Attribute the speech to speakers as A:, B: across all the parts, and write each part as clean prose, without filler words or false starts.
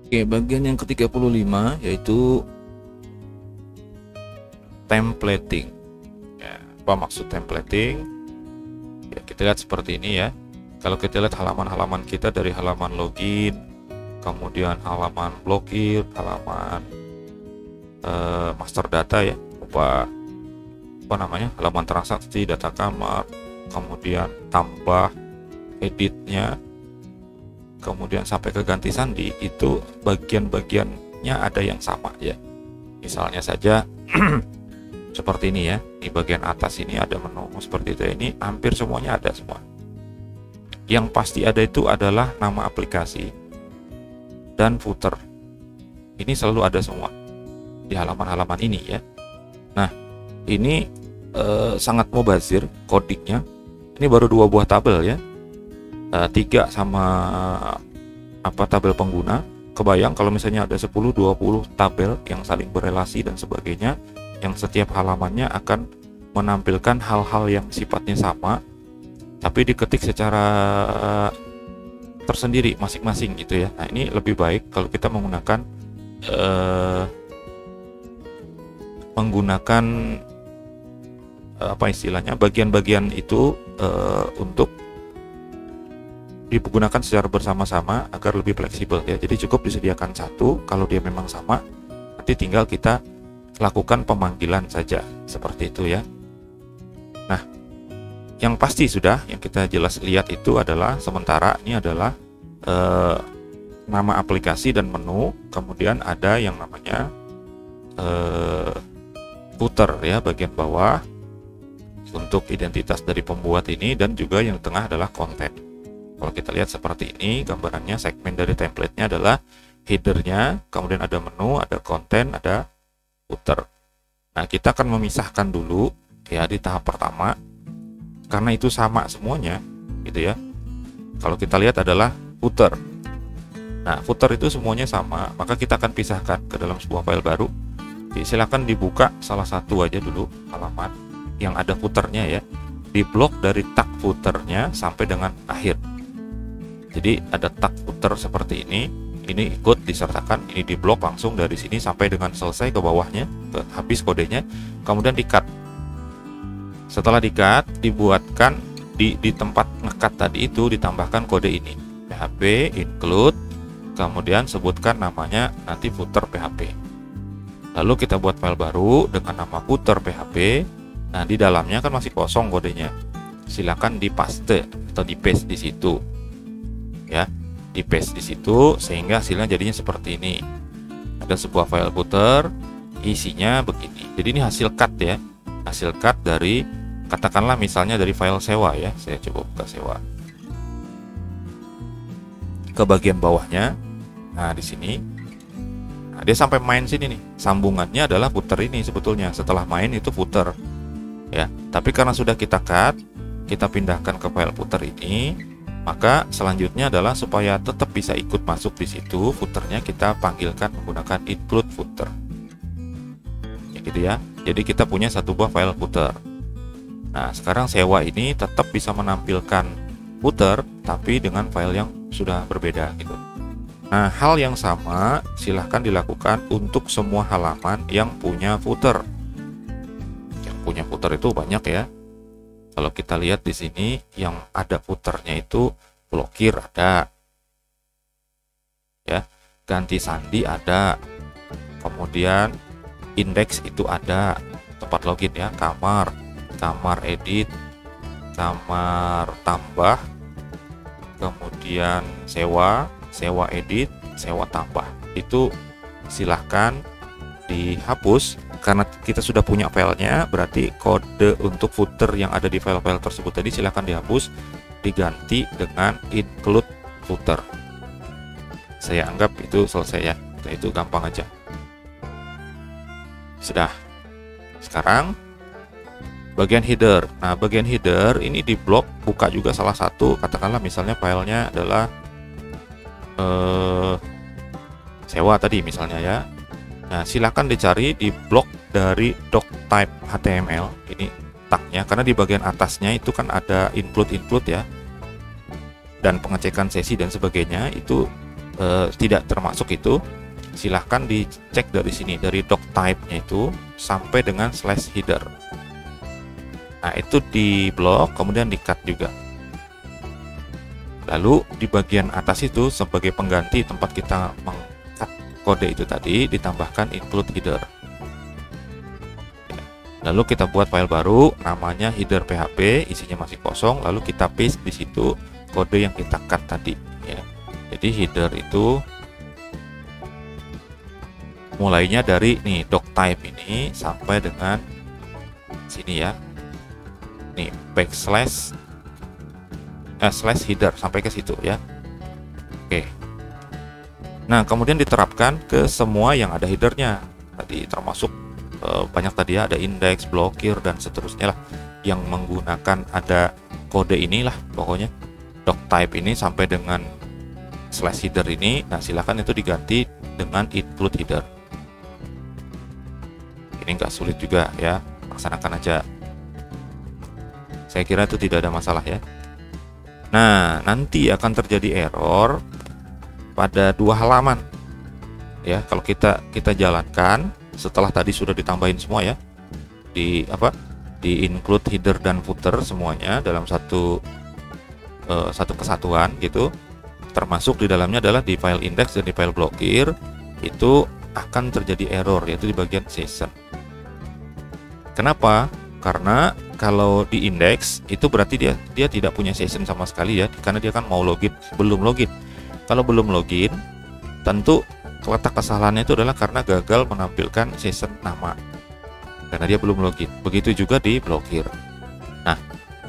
A: Oke, bagian yang ke-35 yaitu templating. Ya, apa maksud templating? Ya, kita lihat seperti ini ya. Kalau kita lihat halaman-halaman kita dari halaman login, kemudian halaman blokir, halaman master data ya, apa namanya, halaman transaksi, data kamar, kemudian tambah, editnya, kemudian sampai ke ganti sandi, itu bagian-bagiannya ada yang sama ya. Misalnya saja seperti ini ya, di bagian atas ini ada menu seperti itu, ini hampir semuanya ada semua. Yang pasti ada itu adalah nama aplikasi dan footer. Ini selalu ada semua di halaman-halaman ini ya. Nah, ini sangat mubazir codingnya. Ini baru 2 buah tabel ya. 3 sama tabel pengguna. Kebayang kalau misalnya ada 10-20 tabel yang saling berelasi dan sebagainya, yang setiap halamannya akan menampilkan hal-hal yang sifatnya sama, tapi diketik secara tersendiri masing-masing gitu ya. Nah, ini lebih baik kalau kita menggunakan apa istilahnya, bagian-bagian itu untuk digunakan secara bersama-sama agar lebih fleksibel ya. Jadi cukup disediakan satu, kalau dia memang sama nanti tinggal kita lakukan pemanggilan saja seperti itu ya. Nah, yang pasti sudah yang kita jelas lihat itu adalah sementara ini adalah nama aplikasi dan menu, kemudian ada yang namanya footer ya, bagian bawah untuk identitas dari pembuat ini, dan juga yang tengah adalah konten. Kalau kita lihat seperti ini gambarannya, segmen dari template-nya adalah header-nya, kemudian ada menu, ada konten, ada footer. Nah, kita akan memisahkan dulu ya di tahap pertama, karena itu sama semuanya gitu ya. Kalau kita lihat adalah footer. Nah, footer itu semuanya sama, maka kita akan pisahkan ke dalam sebuah file baru. Jadi, silakan dibuka salah satu aja dulu halaman yang ada footernya ya, di blok dari tag footernya sampai dengan akhir. Jadi ada tag footer seperti ini ikut disertakan, ini di blok langsung dari sini sampai dengan selesai ke bawahnya, ke habis kodenya, kemudian di cut. Setelah di cut, dibuatkan di tempat ngekat tadi itu ditambahkan kode ini, php include, kemudian sebutkan namanya nanti footer php. Lalu kita buat file baru dengan nama footer php. Nah, di dalamnya kan masih kosong kodenya. Silakan dipaste atau di paste di situ. Ya, di paste di situ sehingga hasilnya jadinya seperti ini. Ada sebuah file footer, isinya begini. Jadi ini hasil cut ya. Hasil cut dari, katakanlah misalnya dari file sewa ya. Saya coba buka sewa. Ke bagian bawahnya. Nah, di sini. Nah, dia sampai main sini nih. Sambungannya adalah footer ini sebetulnya. Setelah main itu footer. Ya, tapi karena sudah kita cut, kita pindahkan ke file footer ini, maka selanjutnya adalah supaya tetap bisa ikut masuk di situ, footernya kita panggilkan menggunakan include footer. Ya gitu ya. Jadi kita punya satu buah file footer. Nah, sekarang sewa ini tetap bisa menampilkan footer tapi dengan file yang sudah berbeda gitu. Nah, hal yang sama silahkan dilakukan untuk semua halaman yang punya footer. Punya footer itu banyak ya. Kalau kita lihat di sini yang ada footernya itu blokir ada, ya, ganti sandi ada, kemudian indeks itu ada, tempat login ya, kamar edit, kamar tambah, kemudian sewa edit, sewa tambah. Itu silahkan dihapus. Karena kita sudah punya filenya, berarti kode untuk footer yang ada di file-file tersebut tadi silahkan dihapus, diganti dengan include footer. Saya anggap itu selesai ya, itu gampang aja. Sudah. Sekarang bagian header. Nah, bagian header ini di blok, buka juga salah satu, katakanlah misalnya filenya adalah sewa tadi misalnya ya. Nah, silakan dicari di blok dari doctype HTML ini tagnya, karena di bagian atasnya itu kan ada include ya, dan pengecekan sesi dan sebagainya. Itu tidak termasuk itu, silahkan dicek dari sini, dari doc type-nya itu sampai dengan /header. Nah, itu di blok, kemudian di cut juga. Lalu di bagian atas itu sebagai pengganti tempat kita meng-cut kode itu tadi, ditambahkan include header. Lalu kita buat file baru, namanya header PHP, isinya masih kosong, lalu kita paste di situ kode yang kita cut tadi, ya. Jadi header itu mulainya dari nih doc type ini sampai dengan sini ya, nih /header sampai ke situ ya. Oke, nah kemudian diterapkan ke semua yang ada headernya tadi, termasuk banyak tadi ya, ada index, blokir dan seterusnya lah, yang menggunakan ada kode inilah pokoknya, doc type ini sampai dengan /header ini. Nah, silahkan itu diganti dengan include header. Ini nggak sulit juga ya, laksanakan aja. Saya kira itu tidak ada masalah ya. Nah, nanti akan terjadi error pada 2 halaman ya, kalau kita jalankan setelah tadi sudah ditambahin semua ya, di include header dan footer semuanya dalam satu kesatuan gitu, termasuk di dalamnya adalah di file index dan di file blokir, itu akan terjadi error, yaitu di bagian session. Kenapa? Karena kalau di index itu berarti dia tidak punya session sama sekali ya, karena dia kan mau login, belum login. Kalau belum login, tentu letak kesalahannya itu adalah karena gagal menampilkan session nama, karena dia belum login. Begitu juga di blokir. Nah,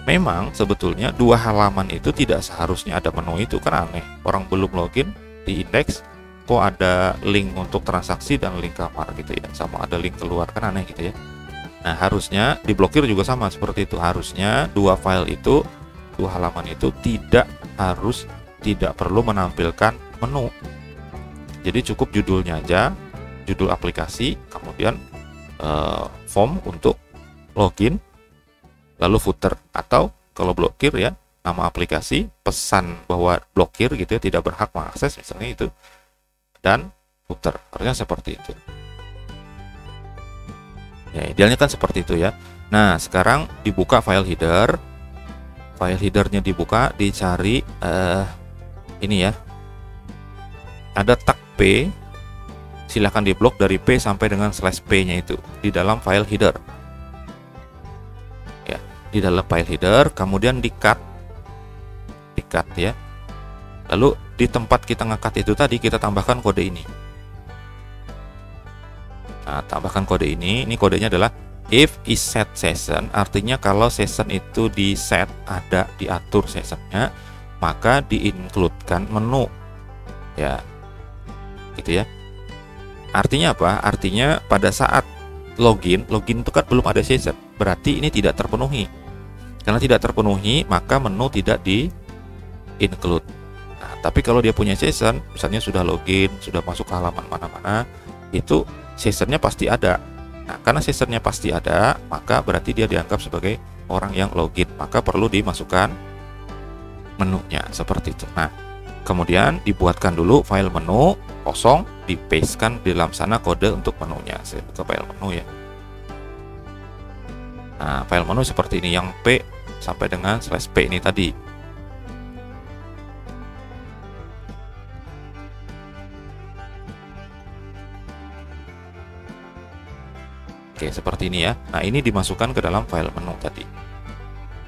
A: memang sebetulnya 2 halaman itu tidak seharusnya ada menu itu, kan aneh. Orang belum login di index kok ada link untuk transaksi dan link kamar gitu ya, sama ada link keluar, kan aneh gitu ya. Nah, harusnya diblokir juga sama seperti itu. Harusnya 2 file itu, 2 halaman itu tidak perlu menampilkan menu. Jadi cukup judulnya aja, judul aplikasi, kemudian form untuk login, lalu footer, atau kalau blokir ya, nama aplikasi, pesan bahwa blokir gitu ya, tidak berhak mengakses misalnya itu, dan footer. Harusnya seperti itu. Ya, idealnya kan seperti itu ya. Nah, sekarang dibuka file header. File headernya dibuka, dicari ini ya. Ada tag P. Silahkan diblok dari P sampai dengan /p-nya itu di dalam file header. Ya, di dalam file header, kemudian di-cut ya. Lalu di tempat kita nge-cut itu tadi kita tambahkan kode ini. Nah, tambahkan kode ini kodenya adalah if is set session, artinya kalau session itu di set, ada diatur sessionnya, maka di-include-kan menu ya, gitu ya. Artinya apa? Artinya pada saat login itu kan belum ada session, berarti ini tidak terpenuhi. Karena tidak terpenuhi, maka menu tidak di-include. Nah, tapi kalau dia punya session, misalnya sudah login, sudah masuk ke halaman mana-mana, itu sessionnya pasti ada. Nah, karena sessionnya pasti ada, maka berarti dia dianggap sebagai orang yang login, maka perlu dimasukkan menunya seperti itu. Nah, kemudian dibuatkan dulu file menu kosong, dipastekan di dalam sana kode untuk menunya. Saya buka file menu ya. Nah, file menu seperti ini, yang P sampai dengan /p ini tadi. Oke, seperti ini ya. Nah, ini dimasukkan ke dalam file menu tadi.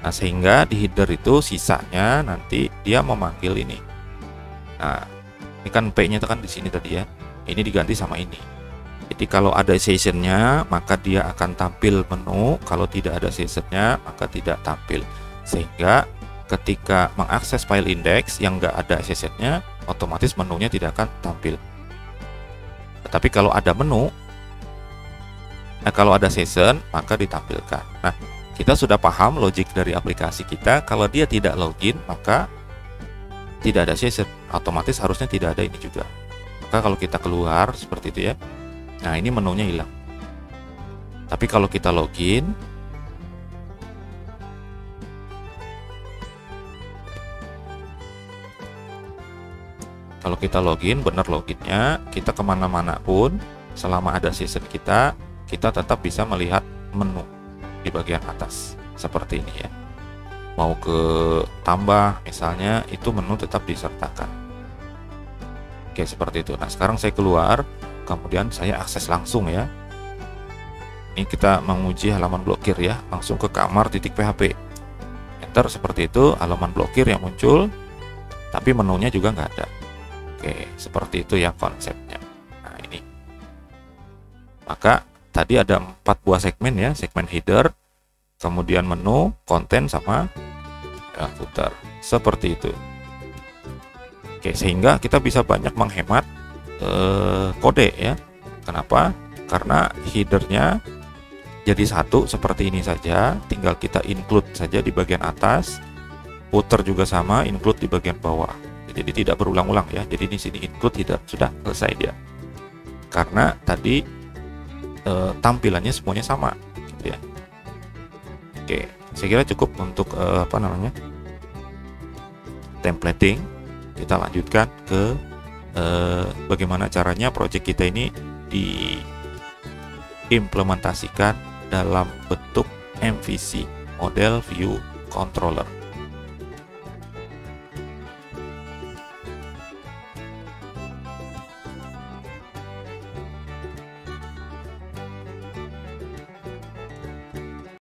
A: Nah, sehingga di header itu sisanya nanti dia memanggil ini. Nah, ini kan P-nya itu kan di sini tadi ya. Ini diganti sama ini. Jadi kalau ada sessionnya, maka dia akan tampil menu. Kalau tidak ada sessionnya, maka tidak tampil. Sehingga ketika mengakses file index yang nggak ada sessionnya, otomatis menunya tidak akan tampil. Tetapi kalau ada menu, kalau ada session, maka ditampilkan. Nah, kita sudah paham logik dari aplikasi kita. Kalau dia tidak login, maka tidak ada session. Otomatis harusnya tidak ada ini juga. Maka kalau kita keluar seperti itu ya, nah ini menunya hilang. Tapi kalau kita login, Kalau kita login, bener loginnya, kita kemana-mana pun selama ada season kita tetap bisa melihat menu di bagian atas seperti ini ya. Mau ke tambah misalnya, itu menu tetap disertakan. Oke, seperti itu. Nah, sekarang saya keluar, kemudian saya akses langsung ya. Ini kita menguji halaman blokir ya, langsung ke kamar.php. Enter, seperti itu halaman blokir yang muncul, tapi menunya juga nggak ada. Oke, seperti itu ya konsepnya. Nah, ini. Maka tadi ada 4 buah segmen ya, segmen header, kemudian menu, konten, sama ya, footer. Seperti itu. Oke, sehingga kita bisa banyak menghemat kode ya. Kenapa? Karena headernya jadi satu seperti ini saja, tinggal kita include saja di bagian atas, footer juga sama, include di bagian bawah. Jadi tidak berulang-ulang ya. Jadi di sini include header, sudah selesai dia. Karena tadi tampilannya semuanya sama gitu ya. Oke, saya kira cukup untuk templating. Kita lanjutkan ke bagaimana caranya project kita ini diimplementasikan dalam bentuk MVC, Model View Controller.